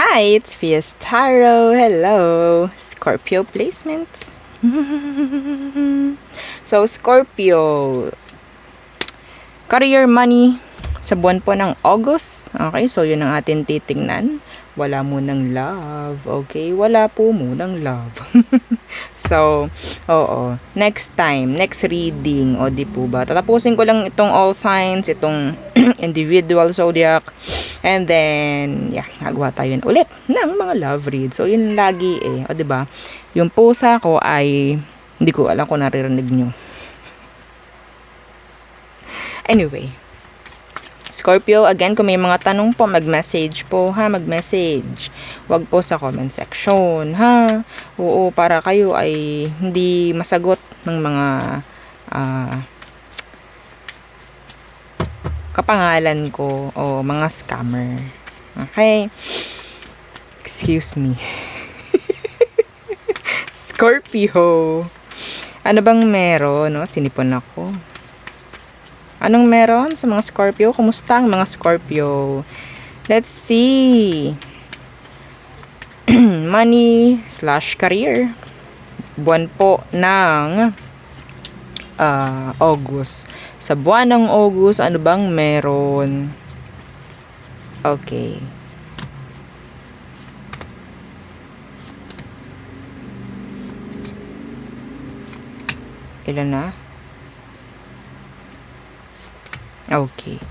Hi, it's Fiestaro. Hello. Scorpio placements. So, Scorpio. Career money sa buwan po ng August. Okay, so yun ang atin titingnan. Wala munang love. Okay, wala po munang love. So, oo. Next time, next reading. O, di po ba? Tatapusin ko lang itong all signs, itong individual zodiac. And then, yeah, nagawa tayo ulit ng mga love read. So, yun lagi eh. O, di ba? Yung pusa ko ay, hindi ko alam kung naririnig nyo. Anyway, Scorpio, again, kung may mga tanong po, mag-message po, ha? Mag-message. Wag po sa comment section, ha? Oo, para kayo ay hindi masagot ng mga kapangalan ko o mga scammer. Okay? Excuse me. Scorpio. Ano bang meron, no? Sinipon ako. Anong meron sa mga Scorpio? Kumusta ang mga Scorpio? Let's see. Money/career. Buwan po ng August. Sa buwan ng August, ano bang meron? Okay. Ilan na? Okay.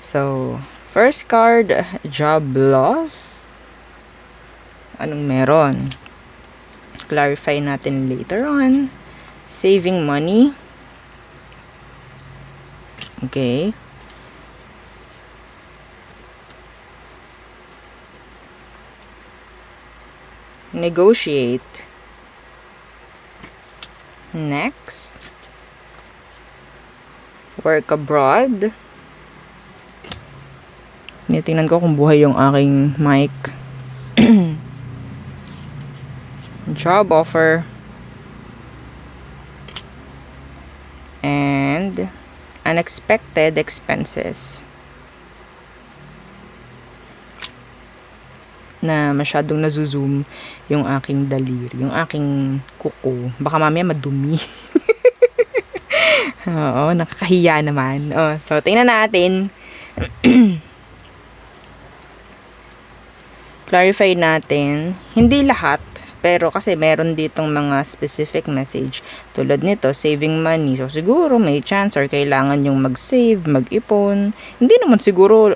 So, first card, job loss. Anong meron? Clarify natin later on. Saving money. Okay. Negotiate. Next. Work abroad. Tingnan ko kung buhay yung aking mic. Job offer. And unexpected expenses. Na masyadong nazozoom yung aking daliri, yung aking kuko. Baka mamaya madumi. Oo, nakakahiya naman. Oh, so, tingnan natin. Clarify natin. Hindi lahat, pero kasi meron ditong mga specific message. Tulad nito, saving money. So, siguro may chance or kailangan yung mag-save, mag-ipon. Hindi naman siguro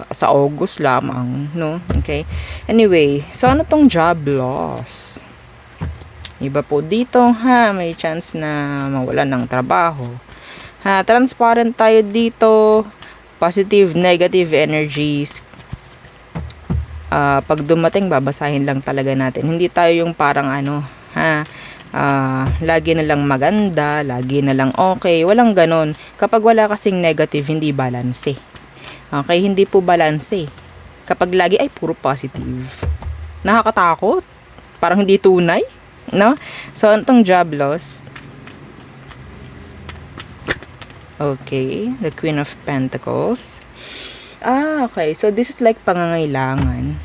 sa August lamang, no? Okay? Anyway, so ano tong job loss? Iba po dito, ha? May chance na mawala ng trabaho. Ha? Transparent tayo dito. Positive, negative energies. Pag dumating, babasahin lang talaga natin. Hindi tayo yung parang lagi na lang maganda, lagi na lang okay. Walang ganon. Kapag wala kasing negative, hindi balance. Okay? Hindi po balance. Kapag lagi ay puro positive. Nakakatakot. Parang hindi tunay. No? So, itong job loss. Okay. The Queen of Pentacles. Okay. So, this is like pangangailangan.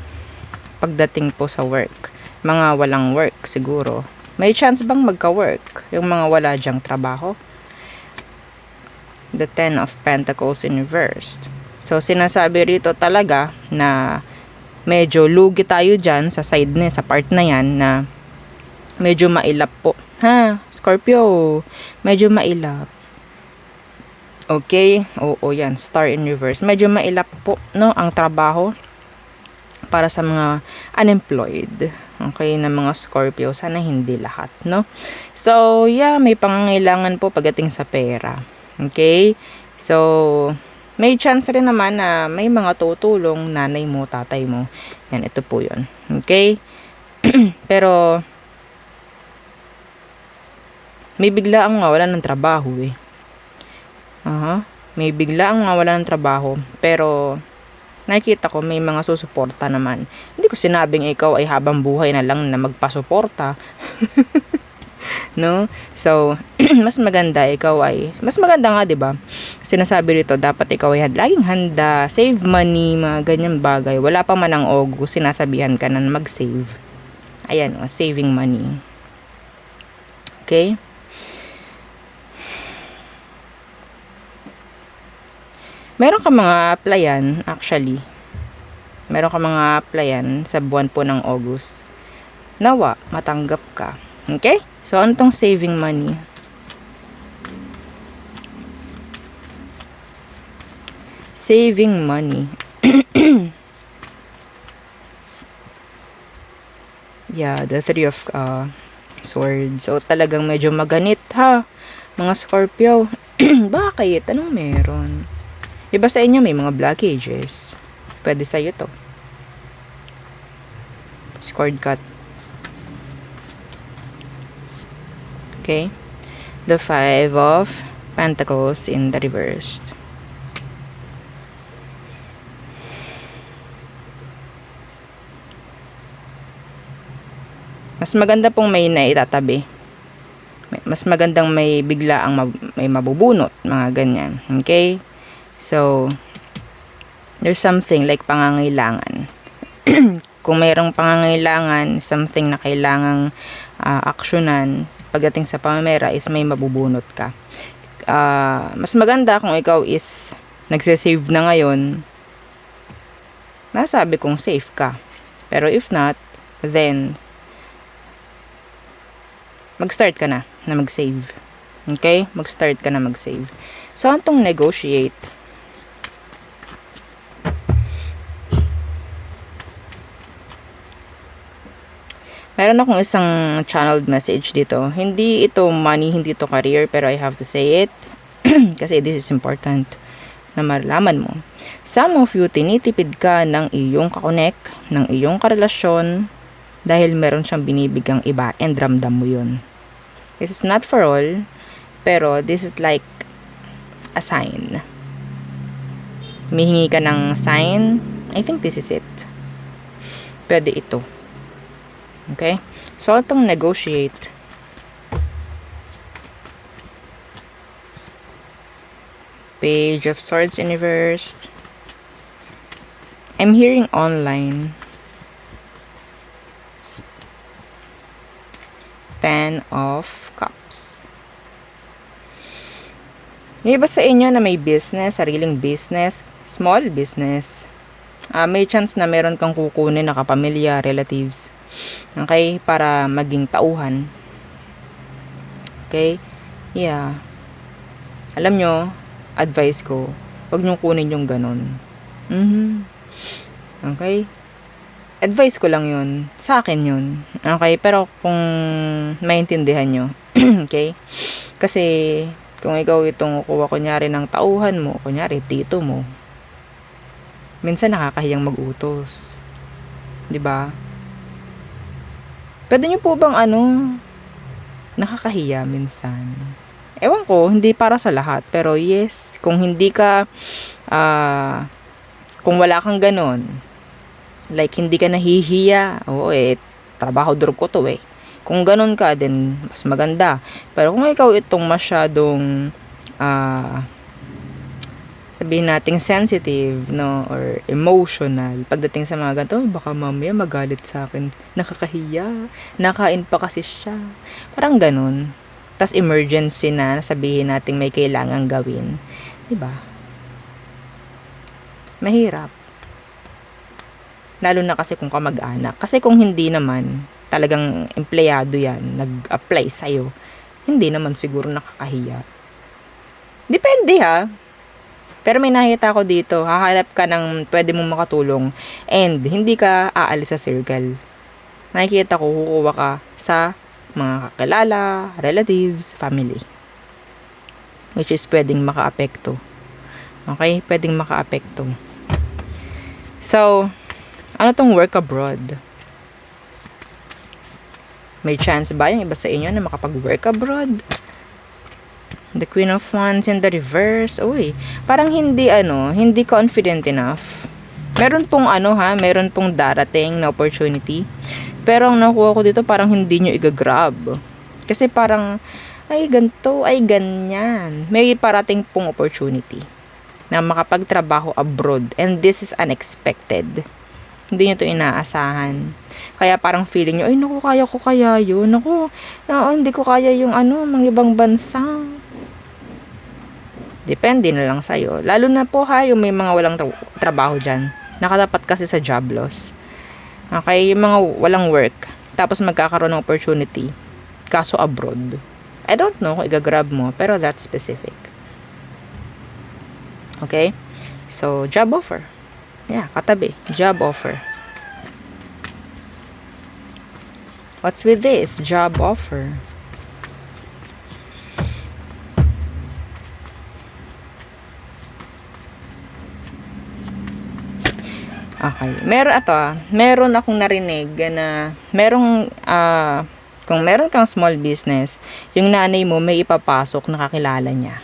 Pagdating po sa work. Mga walang work, siguro. May chance bang magka-work? Yung mga wala dyang trabaho? The Ten of Pentacles in reversed. So, sinasabi rito talaga na medyo lugi tayo dyan sa side na, sa part na yan na medyo mailap po. Ha? Scorpio, medyo mailap. Okay? Oo, yan. Star in reverse. Medyo mailap po, no? Ang trabaho para sa mga unemployed. Okay? Na mga Scorpio. Sana hindi lahat, no? So, yeah. May pangangailangan po pagdating sa pera. Okay? So, may chance rin naman na may mga tutulong nanay mo, tatay mo. Yan, ito po yun. Okay? Pero, may bigla ang mawalan ng trabaho eh. May bigla ang mawalan ng trabaho. Pero, nakikita ko may mga susuporta naman. Hindi ko sinabing ikaw ay habang buhay na lang na magpasuporta. no? So, mas maganda mas maganda nga, 'di ba? Sinasabi rito, dapat ikaw ay laging handa, save money, mga ganyang bagay. Wala pa man ang August, sinasabihan ka na mag-save. Ayan, saving money. Okay? Meron ka mga applyan, actually. Meron ka mga applyan sa buwan po ng August. Nawa, matanggap ka. Okay? So, ano tong saving money? Saving money. Yeah, the Three of Swords. So, talagang medyo maganit, ha? Mga Scorpio. Bakit? Anong meron? Iba sa inyo may mga blockages. Pwede sa'yo to. Scored cut. Okay? The Five of Pentacles in the reverse. Mas maganda pong may naitatabi. Mas magandang may bigla ang may mabubunot. Mga ganyan. Okay? So, there's something like pangangailangan. Kung mayroong pangangailangan, something na kailangang aksyonan, pagdating sa pamamera is may mabubunot ka. Mas maganda kung ikaw is nagsasave na ngayon, masabi kong safe ka. Pero if not, then mag-start ka na mag-save. Okay? Mag-start ka na mag-save. So, antong negotiate? Meron akong isang channeled message dito. Hindi ito money, hindi ito career, pero I have to say it. Kasi this is important na malaman mo. Some of you, tinitipid ka ng iyong kakonek, ng iyong karelasyon, dahil meron siyang binibigang iba and ramdam mo yun. This is not for all, pero this is like a sign. Humihingi ka ng sign. I think this is it. Pwede ito. Okay? So, itong negotiate. Page of Swords in reverse. I'm hearing online. 10 of Cups. Yung iba sa inyo na may business, sariling business, small business, may chance na meron kang kukunin na kapamilya, relatives. Okay? Para maging tauhan. Okay? Yeah. Alam nyo, advice ko, wag nyo kunin yung ganun. Okay? Advice ko lang yun. Sa akin yun. Okay? Pero kung maintindihan nyo. Okay? Kasi, kung ikaw itong kuha kunyari ng tauhan mo, kunyari tito mo, minsan nakakahiyang mag-utos. 'Di ba? Pwede nyo po bang nakakahiya minsan? Ewan ko, hindi para sa lahat. Pero yes, kung hindi ka, kung wala kang ganon, like hindi ka nahihiya, trabaho drop ko to Kung ganon ka, then mas maganda. Pero kung ikaw itong masyadong, sabihin nating sensitive, no, or emotional, pagdating sa mga ganito, baka mamaya magalit sa akin, nakakahiya, nakain pa kasi siya, parang ganun. Tas emergency na, sabihin nating may kailangang gawin, diba? Mahirap. Lalo na kasi kung kamag-anak. Kasi kung hindi naman, talagang empleyado yan, nag-apply sa'yo, hindi naman siguro nakakahiya. Depende ha. Pero may nakita ko dito, hahanap ka ng pwede mong makatulong and hindi ka aalis sa circle. Nakikita ko, kukuha ka sa mga kakilala, relatives, family. Which is pwedeng maka-apekto. Okay? Pwedeng maka-apekto. So, ano tong work abroad? May chance ba yung iba sa inyo na makapag-work abroad? The Queen of Wands in the reverse. Uy, parang hindi confident enough. Meron pong meron pong darating na opportunity. Pero ang nakuha ko dito parang hindi nyo i-grab. Kasi parang, ay ganito, ay ganyan. May parating pong opportunity na makapagtrabaho abroad. And this is unexpected. Hindi nyo to inaasahan. Kaya parang feeling nyo, ay naku, kaya ko kaya yun. Naku, hindi ko kaya yung mga ibang bansa. Depende na lang sa'yo. Lalo na po yung may mga walang trabaho dyan. Nakatapat kasi sa job loss. Okay, yung mga walang work. Tapos magkakaroon ng opportunity. Kaso abroad. I don't know kung i-grab mo, pero that's specific. Okay? So, job offer. Yeah, katabi. Job offer. What's with this? Job offer. Okay. Meron akong narinig na kung meron kang small business, yung nanay mo may ipapasok na kakilala niya.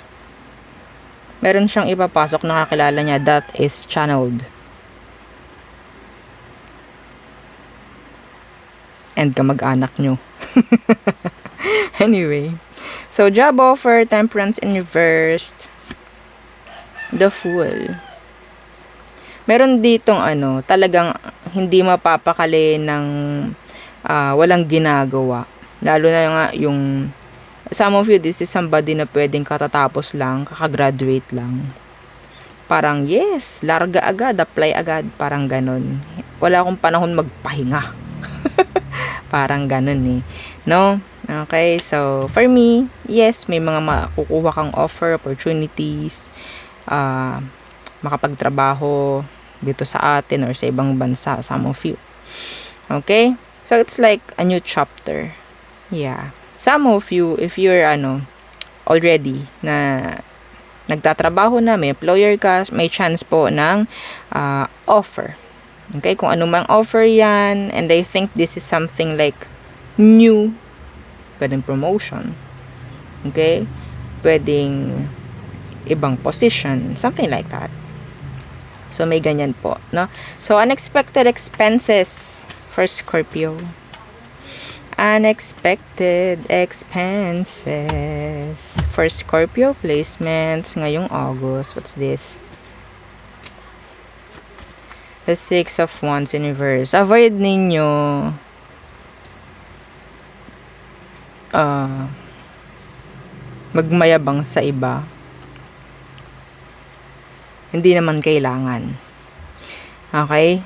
Meron siyang ipapasok na kakilala niya that is channeled. And kamag-anak nyo. Anyway. So, job offer, temperance in reversed. The Fool. Meron ditong talagang hindi mapapakali ng walang ginagawa. Lalo na nga yung some of you, this is somebody na pwedeng katatapos lang, kakagraduate lang. Parang yes, larga agad, apply agad, parang ganun. Wala akong panahon magpahinga. Parang ganun eh. No? Okay, so for me, yes, may mga makukuha kang offer, opportunities, makapagtrabaho dito sa atin or sa ibang bansa, some of you. Okay? So, it's like a new chapter. Yeah. Some of you, if you're, already na nagtatrabaho na, may employer ka, may chance po ng offer. Okay? Kung ano mang offer yan, and I think this is something like new, pwedeng promotion. Okay? Pwedeng ibang position, something like that. So, may ganyan po, no? So, unexpected expenses for Scorpio. Unexpected expenses for Scorpio placements ngayong August. What's this? The Six of Wands in reverse. Avoid ninyo magmayabang sa iba. Hindi naman kailangan. Okay?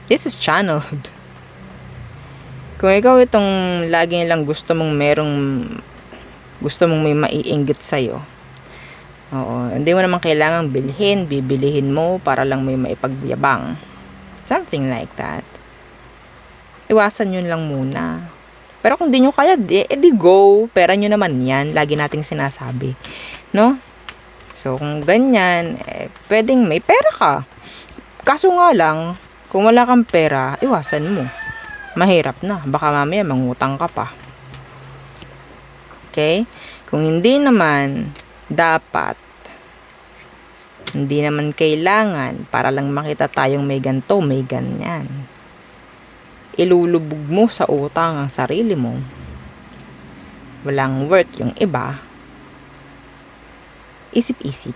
This is channeled. Kung ikaw itong lagi lang gusto mong may maiinggit sa'yo. Oo. Hindi mo naman kailangan bibilihin mo para lang may maipagyabang. Something like that. Iwasan yun lang muna. Pero kung di nyo kaya, edi go. Pera nyo naman yan. Lagi nating sinasabi. No? So, kung ganyan, pwedeng may pera ka. Kaso nga lang, kung wala kang pera, iwasan mo. Mahirap na. Baka mamaya mangutang ka pa. Okay? Kung hindi naman dapat, hindi naman kailangan, para lang makita tayong may ganto, may ganyan. Ilulubog mo sa utang ang sarili mo. Walang work yung iba. Isip-isip.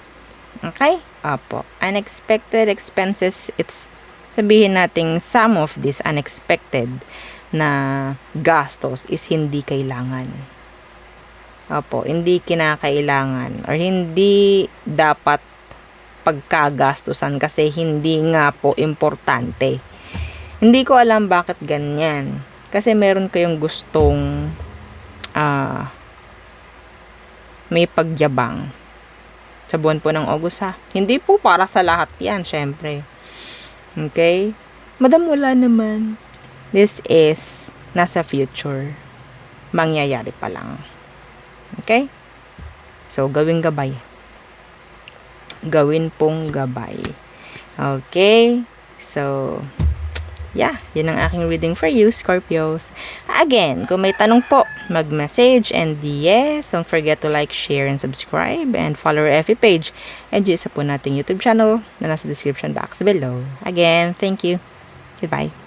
Okay? Apo. Unexpected expenses, it's sabihin nating some of this unexpected na gastos is hindi kailangan. Opo, hindi kinakailangan or hindi dapat pagkagastusan kasi hindi nga po importante. Hindi ko alam bakit ganyan. Kasi meron kayong gustong may pagyabang sa buwan po ng August ha. Hindi po para sa lahat yan, syempre. Okay? Madam, wala naman. This is nasa future. Mangyayari pa lang. Okay? So, gawin gabay. Gawin pong gabay. Okay? So, yeah, yun ang aking reading for you, Scorpios. Again, kung may tanong po, mag-message, and yes, don't forget to like, share, and subscribe, and follow our FB page, and yung isa po nating YouTube channel na nasa description box below. Again, thank you. Goodbye.